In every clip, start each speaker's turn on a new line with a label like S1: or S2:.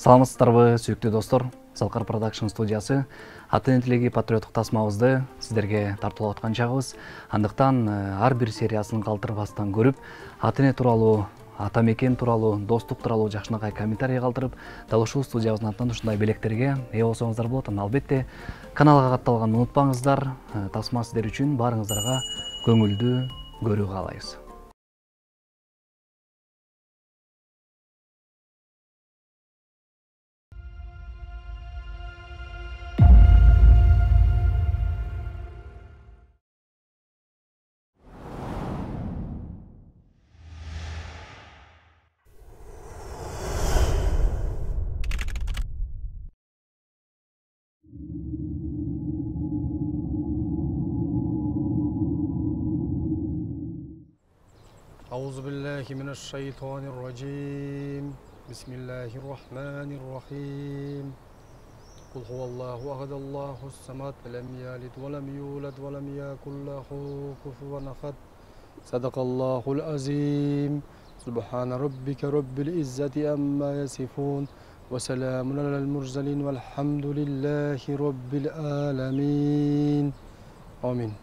S1: Саламатсыздарбы, сүйүктүү достор. Салкар Production студиясы Атын тилеги патриоттук тасмабызды сиздерге тартуулап аткан чагыбыз. Андыктан ар бир сериясын калтырбастан көрүп, ата-эне тууралуу, ата мекен тууралуу, достук тууралуу жакшынакай комментарий калтырып, дал ушул студиябыздын атынан ушундай белектерге ээ болсоңуздар болот. Албетте каналга катталганды унутпаңыздар. Тасма сиздер үчүн баарыңыздарга көңүлдүү көрүү каалайбыз.
S2: أعوذ بالله من الشيطان الرجيم بسم الله الرحمن الرحيم قل هو الله أحد الله الصمد لم يلد ولم يولد ولم يكن له كفوا أحد صدق الله العظيم سبحان ربك رب العزة عما يصفون وسلام على المرسلين والحمد لله رب العالمين آمين.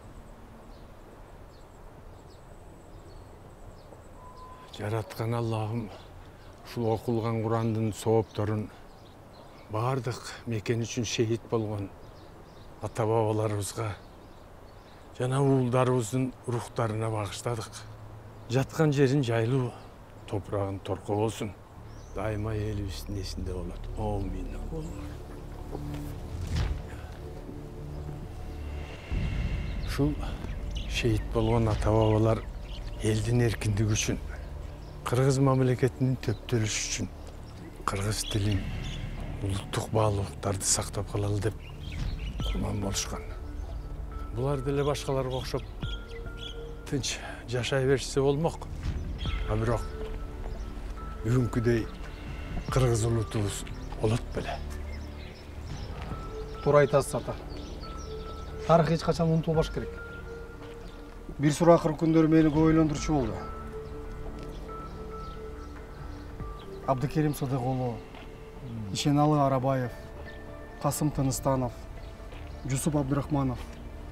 S3: Жараткан Аллахым ушул окулган Курандын соопторун баардык мекен үчүн шейит болгон ата бабаларыбызга жана уулдарыбыздын рухтарына багыштадык. Жаткан жерин жайлуу, топурагын торко болсун. Дайыма элибиздин эсинде болот. Амин. Ушул шейит болгон ата бабалар элдин эркиндиги үчүн, Кыргыз мамлекетинин төптөлүшү үчүн кыргыз тилин, улуттук баалуулуктарды сактап калалы деп курман болушкан. Булар деле башкаларга окшоп тынч жашай беришсе болмок. А бирок бүгүнкүдөй кыргыз улутубуз болот беле.
S2: Туура айтасыз ата. Тарых эч качан унутулбаш керек. Бир сура акыркы күндөр мени көп ойлондурчу болду. Абдыкерим Садыгулу, Ишеналы Арабаев, Касым Тыныстанов, Жусуп Абдырахманов.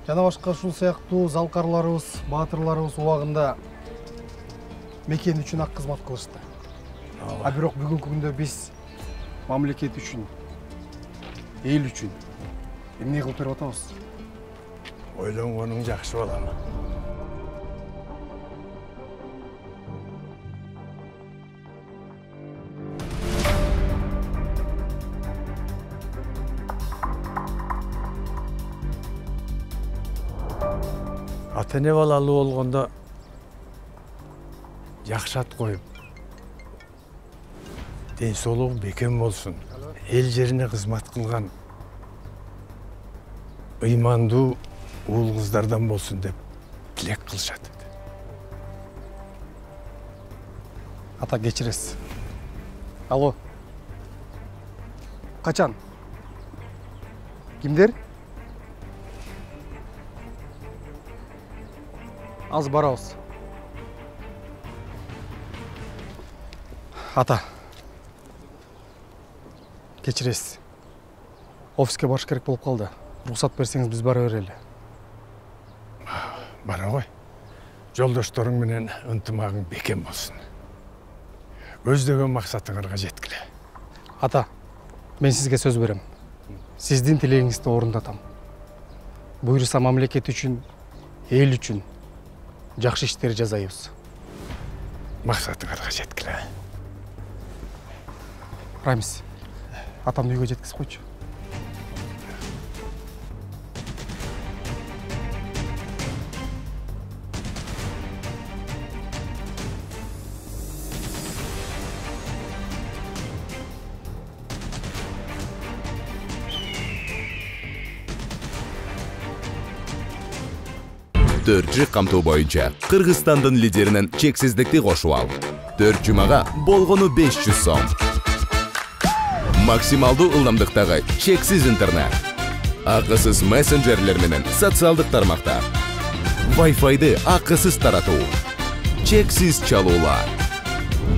S2: Жана башка ушул сыяктуу залкарларыбыз, баатырларыбыз убагында мекен үчүн ак кызмат кылышты. А бирок бүгүнкү күндө биз мамлекет үчүн, эл үчүн эмне кылып берип атабыз?
S3: Ойлонгонуң жакшы болот. Ата-эне балалуу болгондо жакшы ат коюп, ден соолугу бекем болсун, эл жерине кызмат кылган ыймандуу уул кыздардан болсун деп тилек кылышат.
S2: Ата кечиресиз. Алло. Качан? Кимдер? Аз барабыз. Ата. Кечиресиз. Офиске барыш керек болуп калды. Рухсат берсеңиз биз бара берели.
S3: Бара кой. Жолдошторуң менен ынтымагың бекем болсун. Көздөгөн максатыңарга жеткиле.
S2: Ата, мен сизге сөз берем. Сиздин тилегиңизди орундатам. Буйруса мамлекет үчүн, эл үчүн жакшы иштер жасайбыз.
S3: Максатыңарга жеткиле.
S2: Рамис, атамды үйгө жеткизип койчу.
S4: Төртчү камтоо боюнча Кыргызстандын лидеринен чексиздикти кошуп ал. 4 жумага болгону 500 сом. Максималдуу ылдамдыктагы чексиз интернет. Акысыз мессенджерлер менен социалдык тармактар. Wi-Fi'ды акысыз таратуу. Чексиз чалуулар.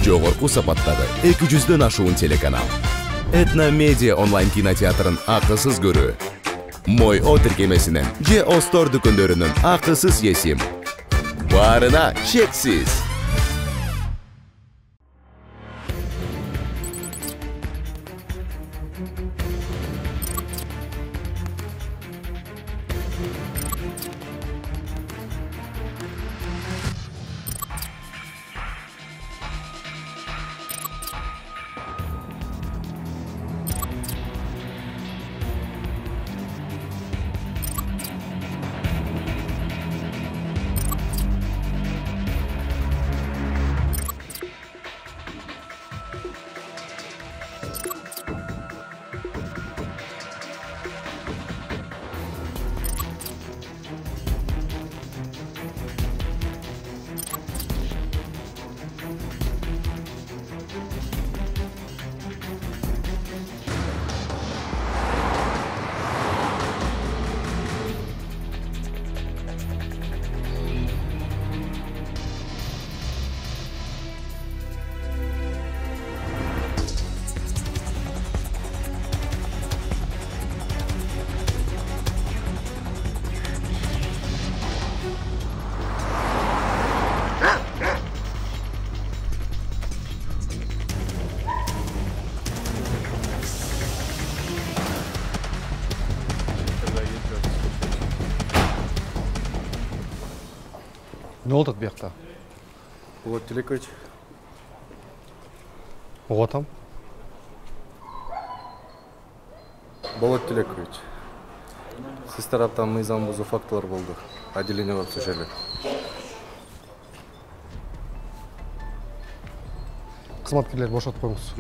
S4: Жогорку сапаттагы 200дөн ашуун телеканал. Этно Медиа онлайн кинотеатрын акысыз көрүү. Мой О тиркемесинен же Остор дүкөндөрүнүн акысыз есим. Барына чексиз.
S2: Не болды бияқта?
S5: Болот Телекович.
S2: Оғатам?
S5: Болот Телекович. Сіз тараптан мыйзам бузуу фактылар болду. Отделениеге түшөлү.
S2: Кызматкерлер бошотуп коюңуз.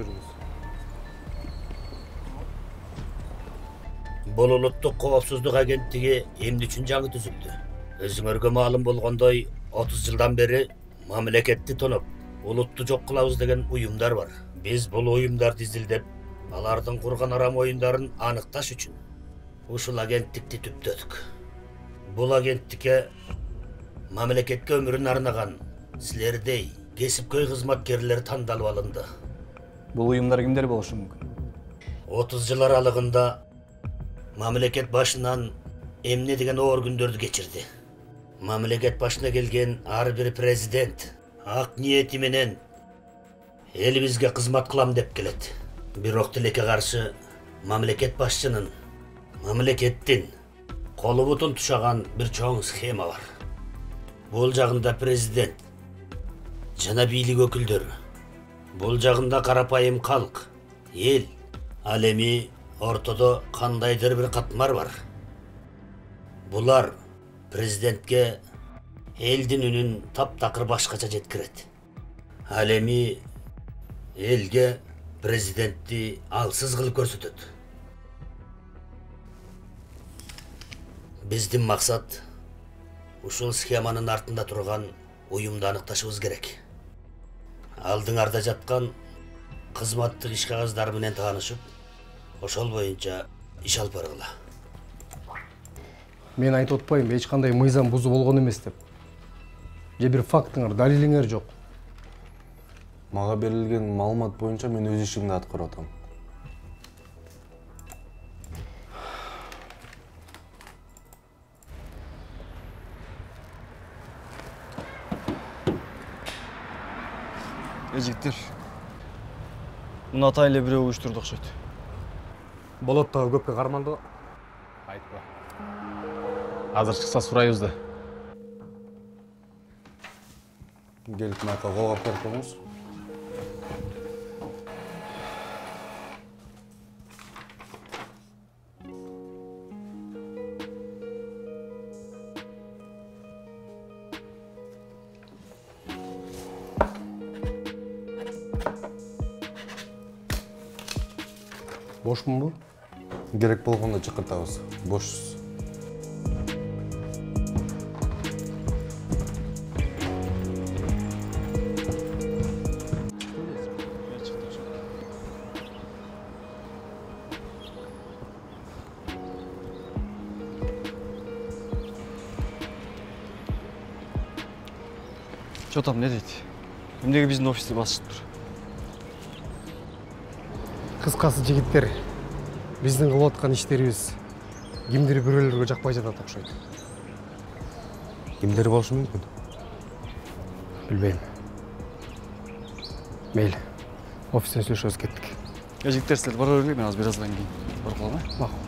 S6: Бул улуттук коопсуздук агенттиги эмне үчүн жаңы түзүлдү? Өзүңөргө маалым болгондой 30 жылдан бери мамлекетти тоноп, улутту жок кылабыз деген уюмдар бар. Биз бул уюмдарды изилдеп, алардын курган арам оюндарын аныкташ үчүн ушул агенттикти түптөдүк. Бул агенттикке мамлекетке өмүрүн арнаган силердей кесипкөй кызматкерлер тандалып алынды.
S1: Бул уюмдар кимдер болушу мүмкүн?
S6: 30 жыл аралыгында мамлекет башынан эмне деген оор күндөрдү кечирди. Мамлекет башына келген ар бир президент ак ниети менен элибизге кызмат кылам деп келет. Бирок тилекке каршы мамлекет башчынын, мамлекеттин колу бутун тушаган бир чоң схема бар. Бул жагында президент жана бийлик өкүлдөрү, бул жагында карапайым калк, эл, ал эми ортодо кандайдыр бир катмар бар. Булар президентке элдин үнүн таптакыр башкача жеткирет. Ал эми элге президентти алсыз кылып көрсөтөт. Биздин максат ушул схеманын артында турган уюмду аныкташыбыз керек. Алдыңарда жаткан кызматтык иш кагаздары менен таанышып, ошол боюнча иш алып баргыла.
S2: Мен айтып отпайм, эч кандай мыйзам бузуу болгон эмес деп. Же бир фактыңар, далилиңер жок.
S5: Мага берилген маалымат боюнча мен өз ишимди аткарып атам.
S7: Жигиттер, муну атайын эле бирөө уюштурду окшойт.
S2: Болот дагы көпкө карманды.
S3: Айтпа. Азыр чыкса сурайбыз да.
S5: Келип маяка кол алып берип коюңуз.
S2: Бошмунбу?
S5: Керек болгондо чакыртабыз. Бошсуз.
S7: Чотам, не дейт? Эмнеге биздин офисти басышып тур?
S2: Кыскасы жигиттер, биздин кылып аткан иштерибиз кимдир бирөөлөргө жакпай жатат окшойт.
S5: Кимдер болушу мүмкүн?
S2: Билбейм. Мейли, офистен сүйлөшөбүз, кеттик.
S7: Жигиттер, силер бара бергиле, мен азыр бир аздан кийин барып калам,
S2: Макул.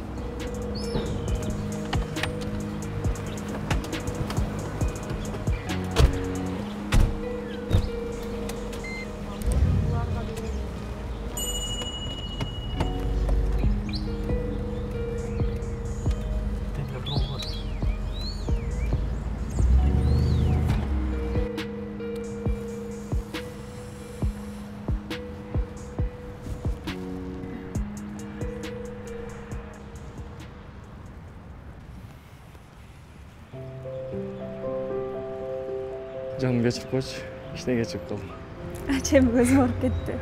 S7: Canım geçip koç, işine geçip kaldım.
S8: Açayım gözüm ağrıp gitti.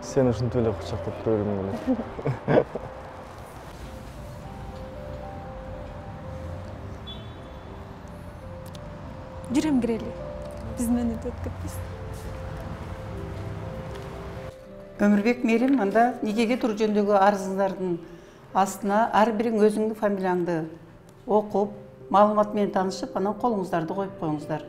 S7: Sen ушинтип эле кучактап тура бергим келет.
S8: Жүрем кирели. Биз менен өтүп кетпиз.
S9: Өмүрбек Мээрим, анда никеге туруу жөнүндөгү арызыңдардын астына ар бириң өзүңдүн фамилияңды окуп, маалымат менен таанышып, анан колуңуздарды коюп коюңуздар.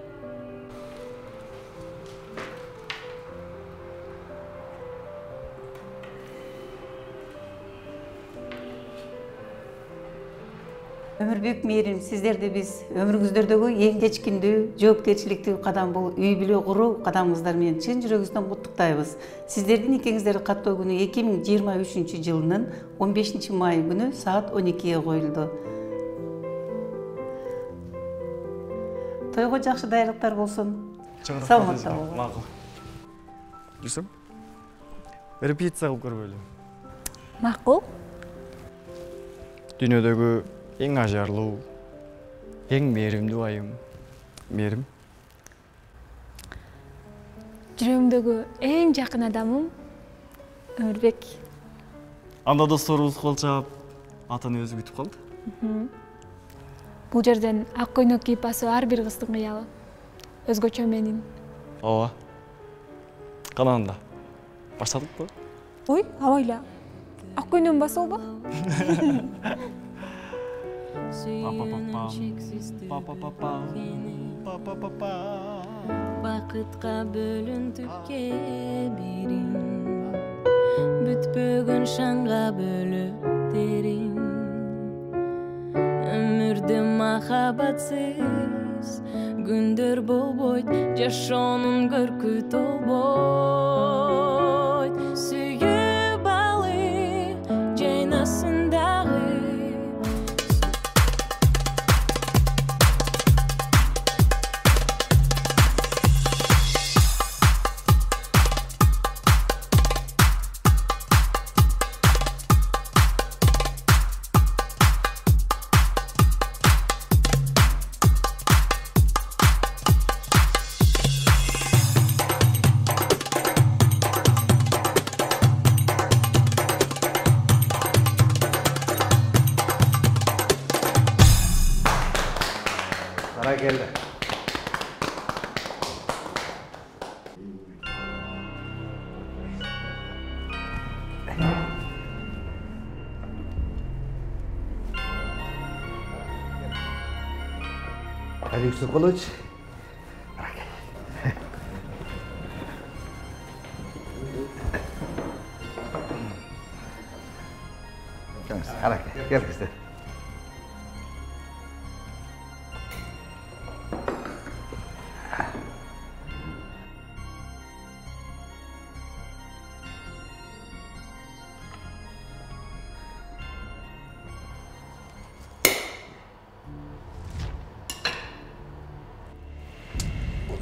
S9: Өмүрбек Мээрим, сиздерди биз өмүрүңүздөрдөгү эң кечкиндүү, жоопкерчиликтүү кадам бул үй бүлө куруу кадамыңыздар менен чын жүрөгүбүздөн куттуктайбыз. Сиздердин никеңиздерди каттоо күнү 2023 жылынын 15 май күнү саат 12-ге коюлду. Тойго жакшы даярдыктар болсун. Саламатта болуңуз.
S7: Макул. Жүрсөм? Репетиция кылып көрбөйлү.
S8: Макул.
S7: Дүйнөдөгү эң ажарлуу, эң мээримдүү айым Мээрим.
S8: Жүрөгүмдөгү эң жакын адамым Өмүрбек.
S7: Анда досторубуз кол чаап, атаны өзү күтүп калды.
S8: Бул жерден ак көйнөк кийип басуу ар бир кыздын кыялы. Өзгөчө менин.
S7: Ооба. Кана анда. Баштадыкпы?
S8: Ой, абайла. Ак көйнөгүн басабы?
S10: Бакытка бөлүнтүпке бирин, бүтпөгөн шаңга бөлөп терин. Өмүрдө махабатсыз күндөр болбойт, жашоонун көркү толбойт. Сүйүү балы жайнасын дагы.
S3: Geldi. Hadi Yusuf Kılıç. Gel kızım.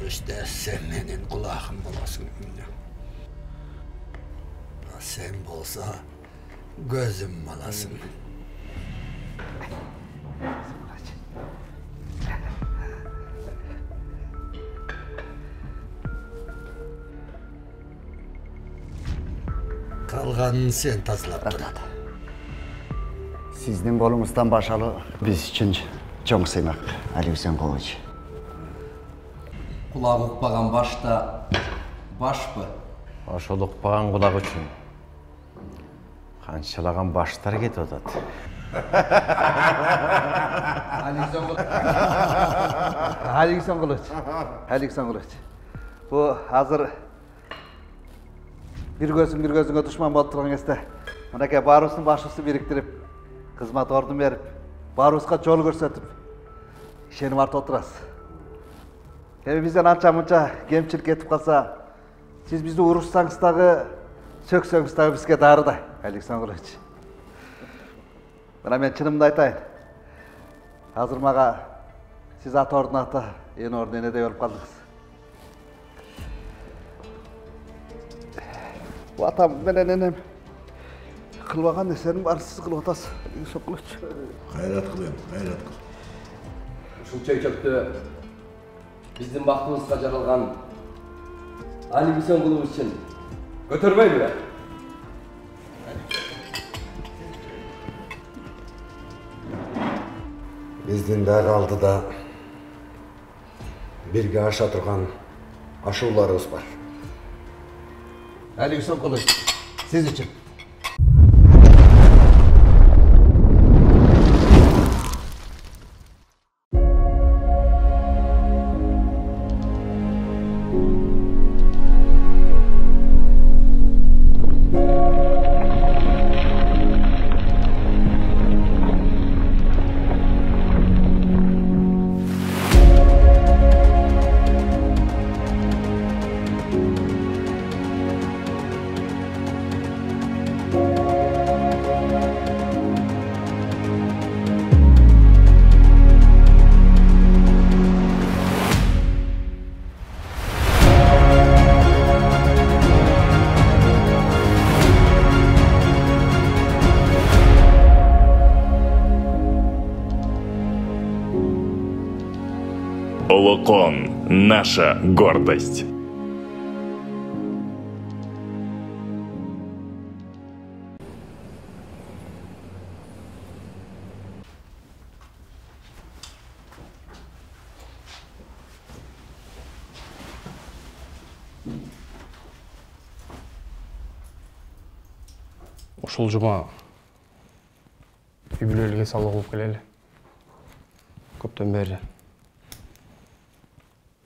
S6: İşte sen benim kulağım olasın. Sen bolsa gözüm olasın. Kalganın sen tazlap dur.
S11: Sizden bolumuzdan başalı biz için çok sıymak Ali Hüseyin Kılıç. Құлақ ұқпаған башта башпы?
S12: Ошол укпаган кулак үчүн канчалаган баштар кетип атат.
S13: Александрович. Бу азыр бир көзүңө душман болуп турган кезде мынакей баарыбыздын башыбызды бириктирип, кызмат ордун берип, баарыбызга жол көрсөтүп, ишенип артып отурасыз. Эми бизден анча-мынча кемчилик кетип калса, сиз бизди урушсаңыз дагы, сөксөңүз дагы бизге дарыдай, Александрович. Мына мен чынымды айтайын. Азыр мага сиз ата ордун ата, эне ордун энедей болуп калдыңыз. Бу атам менен энем кылбаган нерсенин баарын сиз кылып атасыз.
S14: Кайрат кылайын, кайрат кыл.
S11: Ушул чөйчөктү биздин бактыбызга жаралган Али Бисенкулов үчүн көтөрбөйбү?
S15: Биздин дагы алдыда бирге аша турган ашууларыбыз бар.
S13: Али Бисенкулов, сиз үчүн.
S16: Олокон. Наша гордость.
S2: Ушул жума үй бүлөлүгө салуу кылып келели. Көптөн бери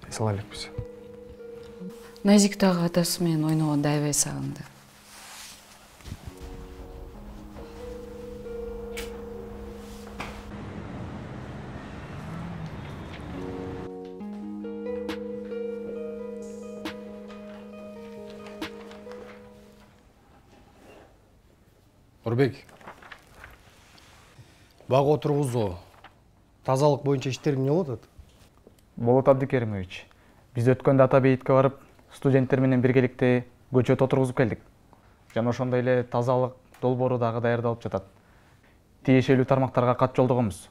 S2: айсала элекпиз.
S17: Назик дагы атасы менен ойногонду аябай сагынды.
S2: Нурбек, бак отургузуу, тазалык боюнча иштер эмне болуп атат?
S18: Болот Абдикеримович, биз өткөндө ата бейитке барып, студенттер менен биргеликте көчөт отургузуп келдик. Жана ошондой эле тазалык долбоору дагы даярдалып жатат. Тиешелүү тармактарга кат жолдогонбуз.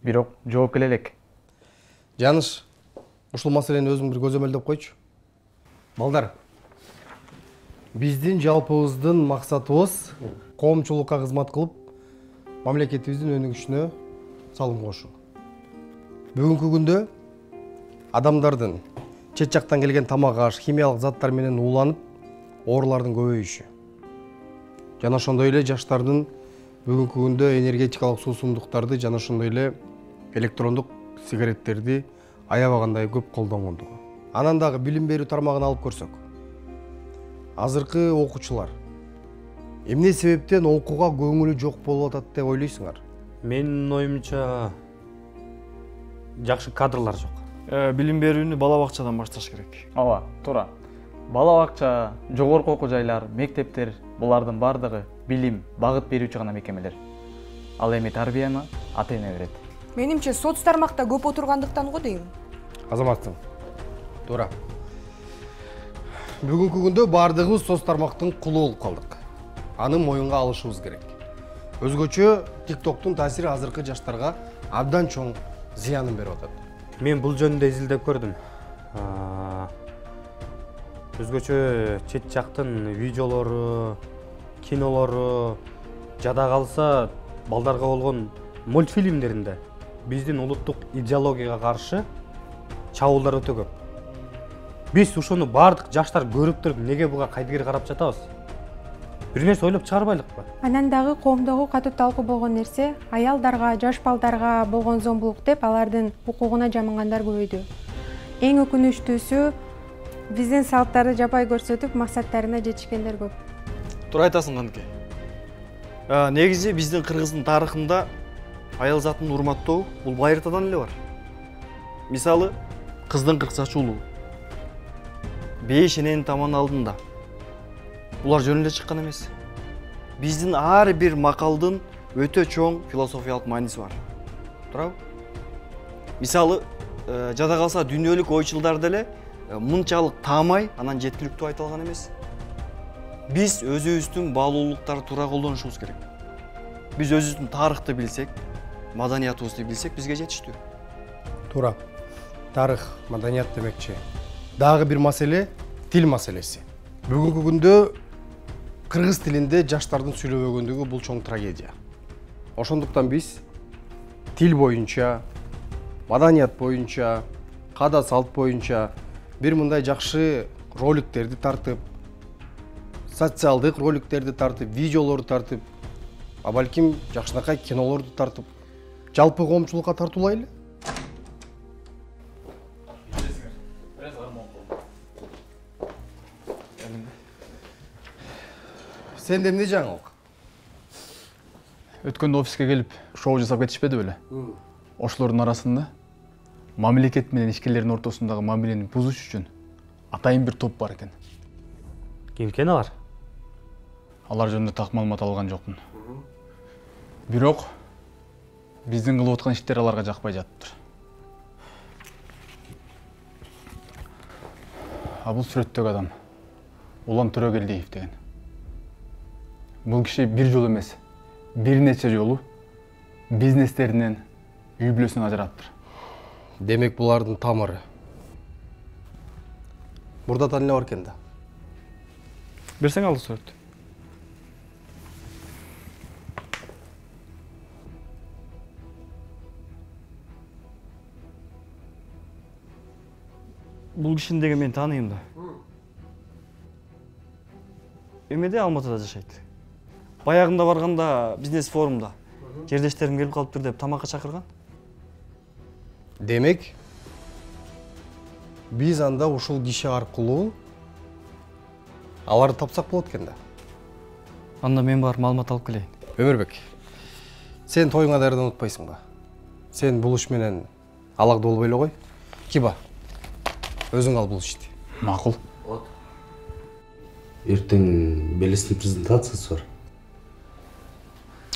S18: Бирок жооп келе элек.
S2: Жаныш, ушул маселени өзүң бир көзөмөлдөп койчу. Балдар, биздин жалпыбыздын максатыбыз коомчулукка кызмат кылып, мамлекетибиздин өнүгүшүнө салым кошуу. Бүгүнкү күндө адамдардын чет жактан келген тамак аш, химиялык заттар менен ууланып, оорулардын көбөйүшү. Жана ошондой эле жаштардын бүгүнкү күндө энергетикалык суусундуктарды жана ошондой эле электрондук сигареттерди аябагандай көп колдонгондугу. Анан дагы билим берүү тармагын алып көрсөк. Азыркы окуучулар эмне себептен окууга көңүлү жок болуп атат деп ойлойсуңар?
S19: Менин оюмча жакшы кадрлар жок.
S7: Билим берүүнү бала бакчадан башташ керек.
S18: Ооба, туура. Бала бакча, жогорку окуу жайлар, мектептер, булардын бардыгы билим, багыт берүүчү гана мекемелер. Ал эми тарбияны ата-эне берет.
S20: Менимче соц тармакта көп отургандыктан го дейм.
S2: Азаматтым, туура. Бүгүнкү күндө бардыгыбыз соц тармактын кулу болуп калдык. Аны моюнга алышыбыз керек. Өзгөчө TikToктун таасири азыркы жаштарга абдан чоң зыянын берип атат.
S19: Мен бул жөнүндө изилдеп көрдүм. Өзгөчө чет жактын видеолору, кинолору, жада калса балдарга болгон мультфильмдеринде биздин улуттук идеологияга каршы чабуулдар өтө көп. Биз ушуну бардык жаштар көрүп туруп, неге буга кайдыгер карап жатабыз? Бир нерсе ойлоп чыгарбайлыкпы?
S20: Анан дагы коомдогу катуу талкуу болгон нерсе, аялдарга, жаш балдарга болгон зомбулук деп алардын укугуна жамангандар көбөйдү. Эң өкүнүчтүүсү, биздин салттарды жапай көрсөтүп, максаттарына жетишкендер көп.
S7: Туура айтасың Канке. Негизи биздин кыргыздын тарыхында аял затын урматтоо бул байыртадан эле бар. Мисалы, кыздын 40 чач улуу. Беш эненин таман алдында. Булар жөн эле чыккан эмес. Биздин ар бир макалдын өтө чоң философиялык мааниси бар. Туурабы? Мисалы, жада калса дүйнөлүк ойчулдар деле мынчалык таамай, анан жеткиликтүү айта алган эмес. Биз өзүбүздүн баалуулуктарды туура колдонушубуз керек. Биз өзүбүздүн тарыхты билсек, маданиятыбызды билсек, бизге жетиштүү.
S2: Туура. Тарых, маданият демекчи. Дагы бир маселе тил маселеси. Бүгүнкү күндө кыргыз тилинде жаштардын сүйлөбөгөндүгү бул чоң трагедия. Ошондуктан биз тил боюнча, маданият боюнча, када салт боюнча бир мындай жакшы роликтерди тартып, социалдык роликтерди тартып, видеолорду тартып, а балким жакшынакай кинолорду тартып, жалпы коомчулукка тартуулайлы. Сенде эмне жаңылык?
S18: Өткөндө офиске келип, шоу жасап кетишпеди беле? Ошолордун арасында мамлекет менен ишкерлердин ортосундагы мамилени бузуш үчүн атайын бир топ бар экен.
S19: Ким экен алар?
S18: Алар жөнүндө так маалымат алган жокмун. Бирок биздин кылып аткан иштер аларга жакпай жатыптыр. А бул сүрөттөгү адам Улан Төрөгелдиев деген. Бул киши бир жолу эмес, бир нече жолу бизнестеринен, үй бүлөсүнөн ажыраттыр.
S2: Демек булардын тамыры. Мурда эмне бар экен да?
S18: Берсең ал сүрөттү.
S7: Бул кишини деген мен тааныйм да. Эмеде Алматыда жашайт. Баягында барганда бизнес форумда жердештерим келип калыптыр деп тамакка чакырган.
S2: Демек, биз анда ушул киши аркылуу аларды тапсак болот экен да.
S7: Анда мен бар маалымат алып келейин.
S2: Өмүрбек, сен тоюңа даярдан утпайсыңбы? Сен бул иш менен алакта болбой эле кой. Киба, өзүң ал бул ишти.
S18: Макул.
S15: Эртең белесный презентациясы бар.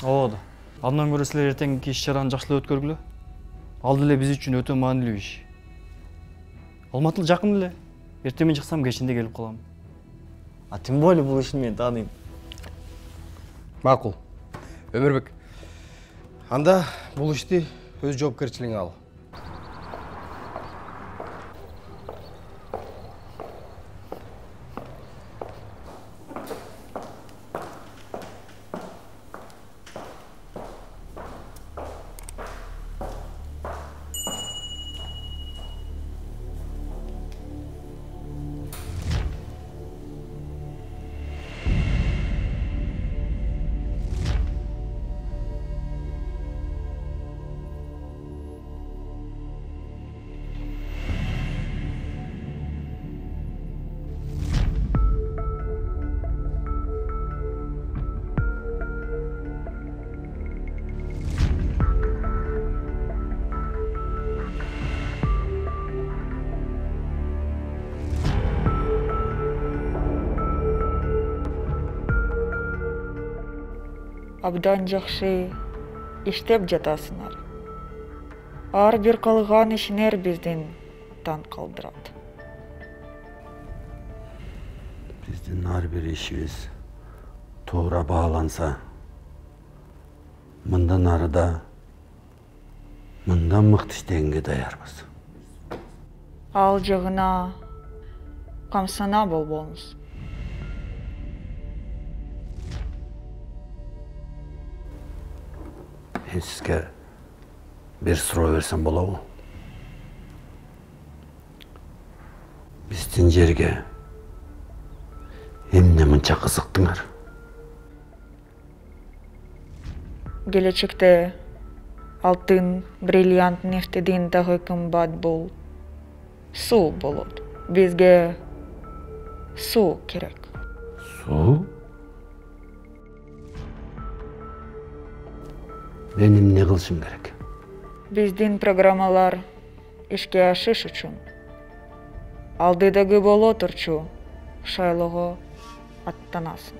S7: Ооба. Андан көрө силер эртеңки иш-чараны жакшылап өткөргүлө. Ал деле биз үчүн өтө маанилүү иш. Алматы жакын эле. Эртең мен чыксам кечинде келип калам. А тем более бул ишин мен тааныйм.
S2: Макул. Өмүрбек. Анда бул ишти өз жоопкерчилигиңе ал.
S17: Абдан жакшы иштеп жатасыңар. Ар бир кылган ишиңер биздин таң калтырат.
S15: Биздин ар бир ишибиз туура бааланса, мындан арыда мындан мыкты иштегенге даярбыз.
S17: Ал жагына камсана болбоңуз.
S15: Мен сизге бир суроо берсем болобу? Биздин жерге эмне мынча кызыктыңар?
S17: Келечекте алтын, бриллиант, нефтеден дагы кымбат бул суу болот. Бизге суу керек.
S15: Суу? Мен эмне кылышым керек?
S17: Биздин программалар ишке ашыш үчүн алдыдагы боло турчу шайлоого аттанасың.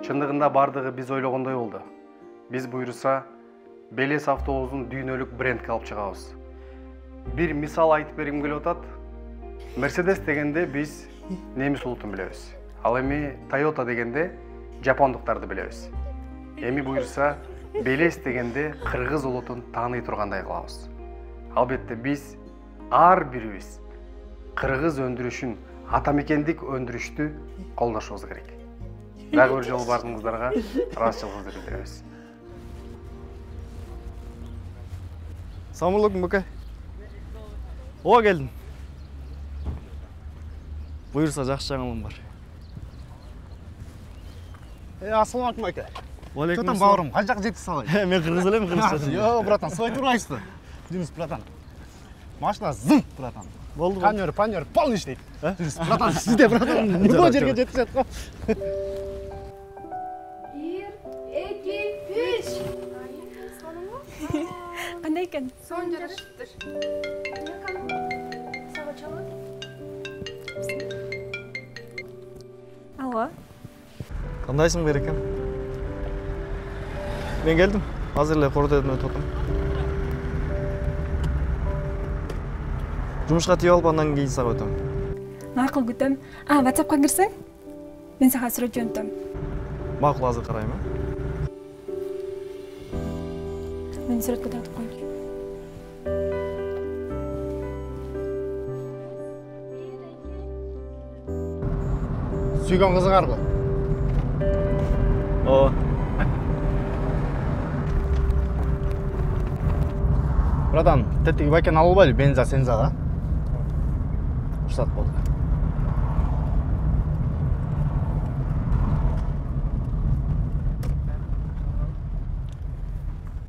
S7: Чындыгында бардыгы биз ойлогондой болду. Биз буйруса, Белес автобусун дүйнөлүк брендке алып чыгабыз. Бир мисал айтып бергим келип атат. Mercedes дегенде биз немис улутун билебиз. Ал эми Toyota дегенде жапондуктарды билебиз. Эми буйруса, Белес дегенде кыргыз улутун тааный тургандай кылабыз. Албетте биз ар бирибиз кыргыз өндүрүшүн, атамекендик өндүрүштү колдошубуз керек. Дагы бир жолу бардыңыздарга ыраазычылыгыбызды билдиребиз. Assalamu alaikum бөкөй. Ооба келдим. Буйрса жакшы жаңылыгым бар.
S19: Assalamu alaikum бөкөй.
S7: Алейкум
S19: ассалам. Бауырым, кай жак жеткиз салайын?
S7: Мен кыргыз элем, кыргызча.
S19: Йо, братан, сой турбайсызбы? Жүрүс, братан. Машина зым, братан.
S7: Болду.
S19: Панер, полный иштейт. Жүрүс, братан, сизде, братан. Нуго жерге жеткизет го.
S10: 1, 2, 3.
S8: Кандай экен?
S10: Сон жарыштыр. Сага чалат.
S8: Алло.
S7: Кандайсың берекем? Мен келдим. Азыр эле кордойдон өтүп атам. Жумушка тийип алып андан кийин сага өтөм.
S8: Макул күтөм. WhatsAppка кирсең, мен сага сүрөт жөнөтөм.
S7: Макул, азыр карайм.
S8: Мен сүрөткө тартып коюм.
S19: Сүйгөн кызыңарбы?
S7: Ооба.
S19: Братан, тетиги байкен алып албайлы, бенза сензага. Уруксат болду.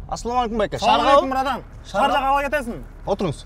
S19: Assalamu alaikum байке.
S7: Assalamu alaikum, братан.
S19: Шаарга калай кетесиң? Отуруңуз.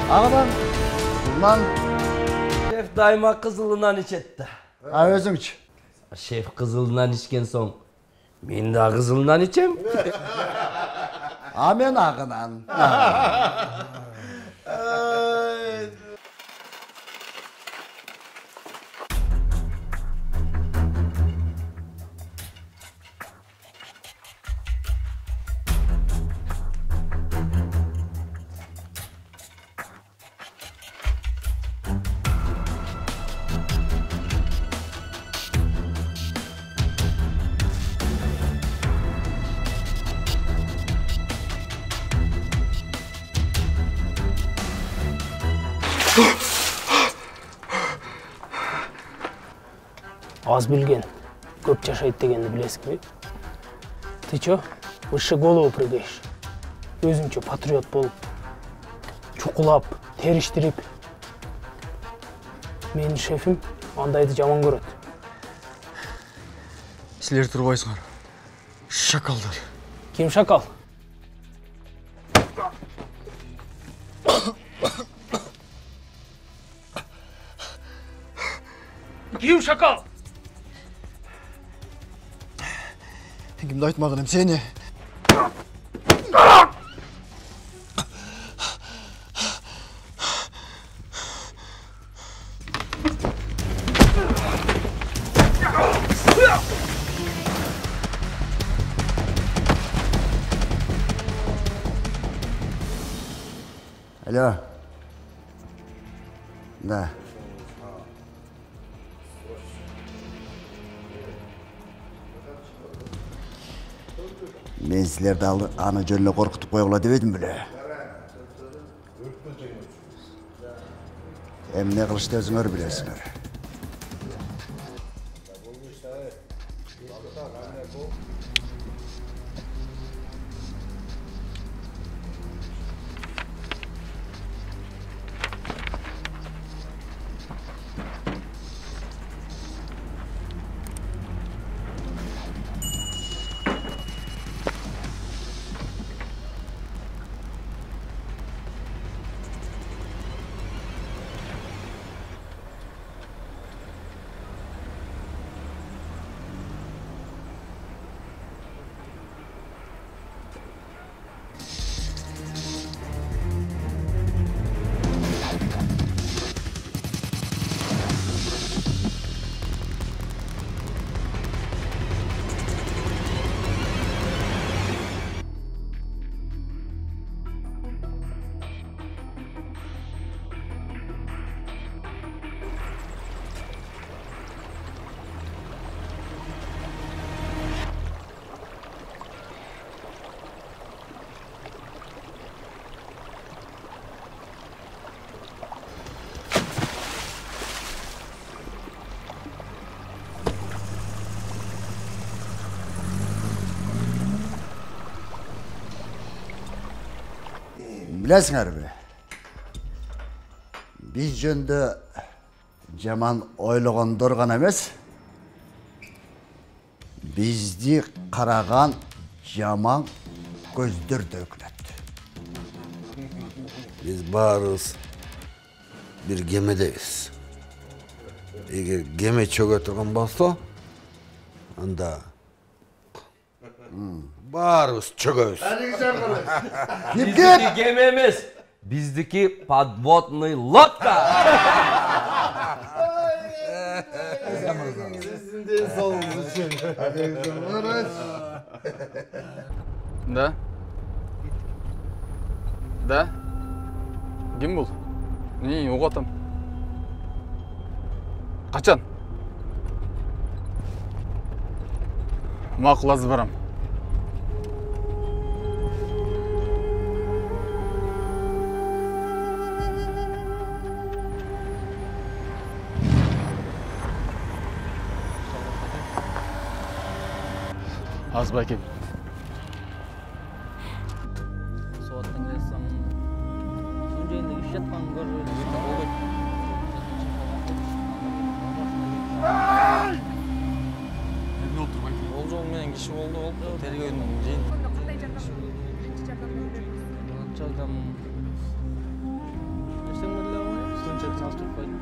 S13: Ağadan, bundan...
S21: Şef daima kızılından içetti.
S13: Ha özüңчү.
S21: Şef kızılından içken son, men de kızılından içem.
S13: Ha men ağınan.
S4: Аз билген, көп жашайт дегенди билесизби? Ты чё? Выше голову прыгаешь. Өзүңчө патриот болуп, чукулап, териштирип. Менин шефим андайды жаман көрөт.
S7: Силер турбайсыңар. Шакалдар.
S4: Ким шакал? Ким шакал?
S7: Кимди айтмаган эм сени?
S22: Алло. Да. Мен силерди аны жөн эле коркутуп койгула дебедим беле. Эмне кылышты өзүңөр билесиңер. Bilesіңерби, biz жөнді жаман ойлогондор гана эмес, бизди караган жаман көздөр да өкүнөт.
S14: Biz баарыбыз бир кемедебиз. Эгер кеме чөгө турган болсо, анда баарыбыз чөгөбүз.
S11: Биздики кеме эмес, биздики подводный лодка.
S14: Сиздин соолугуңуз үчүн.
S18: Да? Да? Ким бул? Не, угатам. Качан? Макул, азыр барам. Азбакин.
S23: Соаттан келсем, сон жайында иш жаткан көрүп,
S18: Эмне болду байке?
S7: Ол жол менен киши болду, тергөөнүн жыйын.
S23: Кандай жардам? Эчтеме эле болбойт, сонча транспорт койду.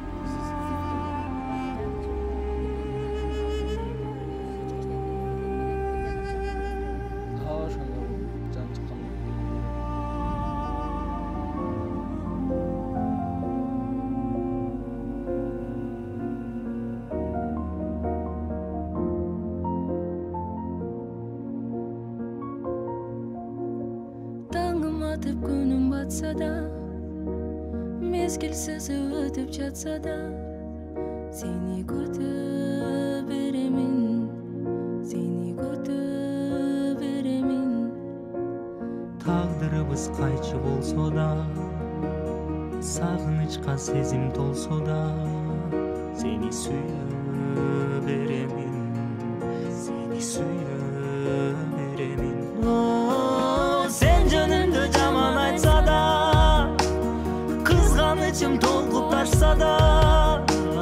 S24: Батып күнүм батса да, мезгилсиз өтүп жатса да, сени күтүп беремин, сени күтүп беремин.
S25: Тагдырыбыз кайчы болсо да,
S1: Сағынышқа сезім толса да, сені сүйе беремін, сені сүйе беремін. Сен жөнімді жаман айтса да, қызғанышым толқып ташса да,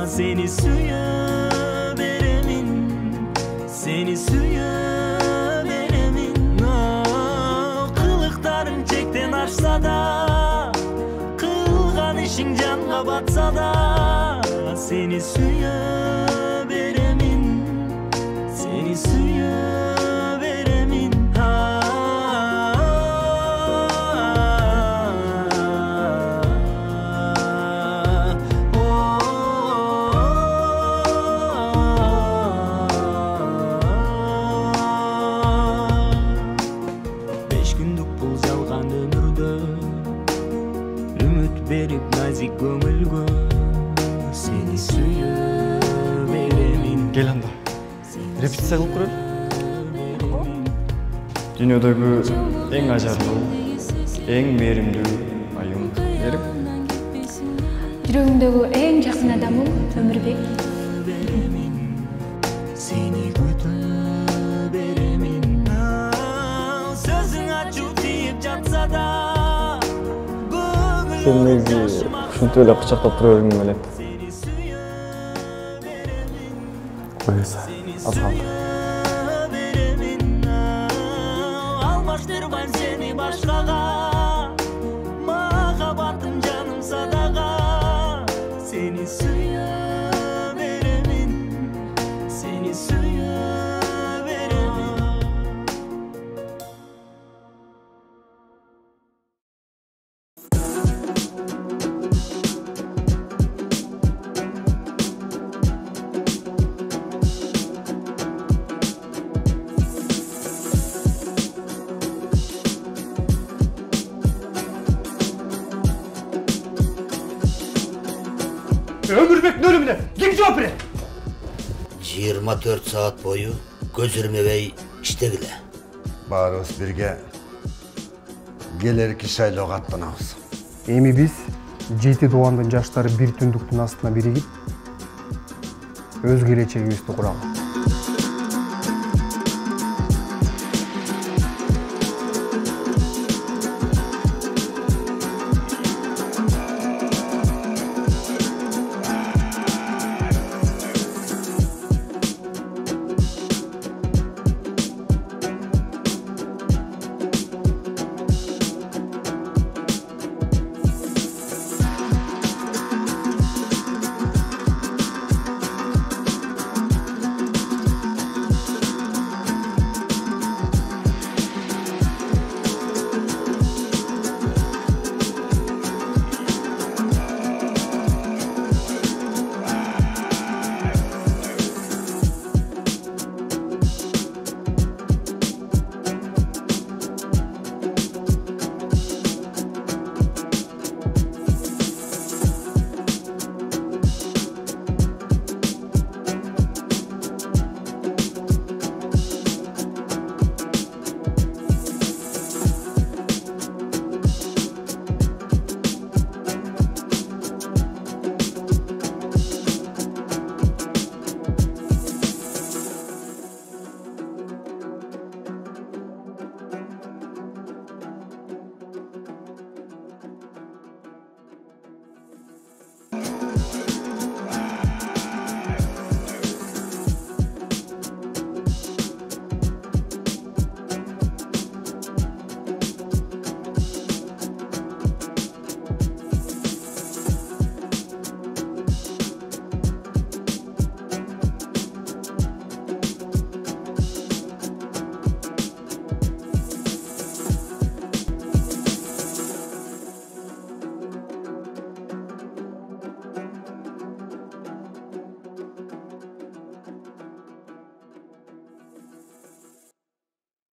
S1: seni suyë beremin, seni suyë beremin. Kılıkların çekten açsa da, kılgan işin canga batsa da, seni suyë beremin, seni suyë beremin. Berip nazik gömülgö, seni suyë beremin.
S7: Gel anda. Repetitsiya kılıp ko'raylik. Dünyadagi eng ajarlуу, eng merimдүү ayım Berip.
S8: Жүрөгүмдөгү эң жакын адамым Өмүрбек.
S1: Seni күтө беремин. Сөзүң ачуу тийип жатса да,
S18: Sen негизи ушинтип эле кычактап тура бергиң келет. Койса, аз калды.
S1: Almaştırmam seni başkaga, mağabatım canım sadaga. Seni suya veremin, seni suya veremin.
S7: Өмүрбектин өлүмүнө ким жооп берет?
S6: 24 saat boyu göz ürmebey iştegile.
S14: Баарыбыз бирге келерки шайлоого аттанабыз.
S2: Эми биз 7 туугандын жаштары бир түндүктүн астына биригип өз келечегибизди куралы.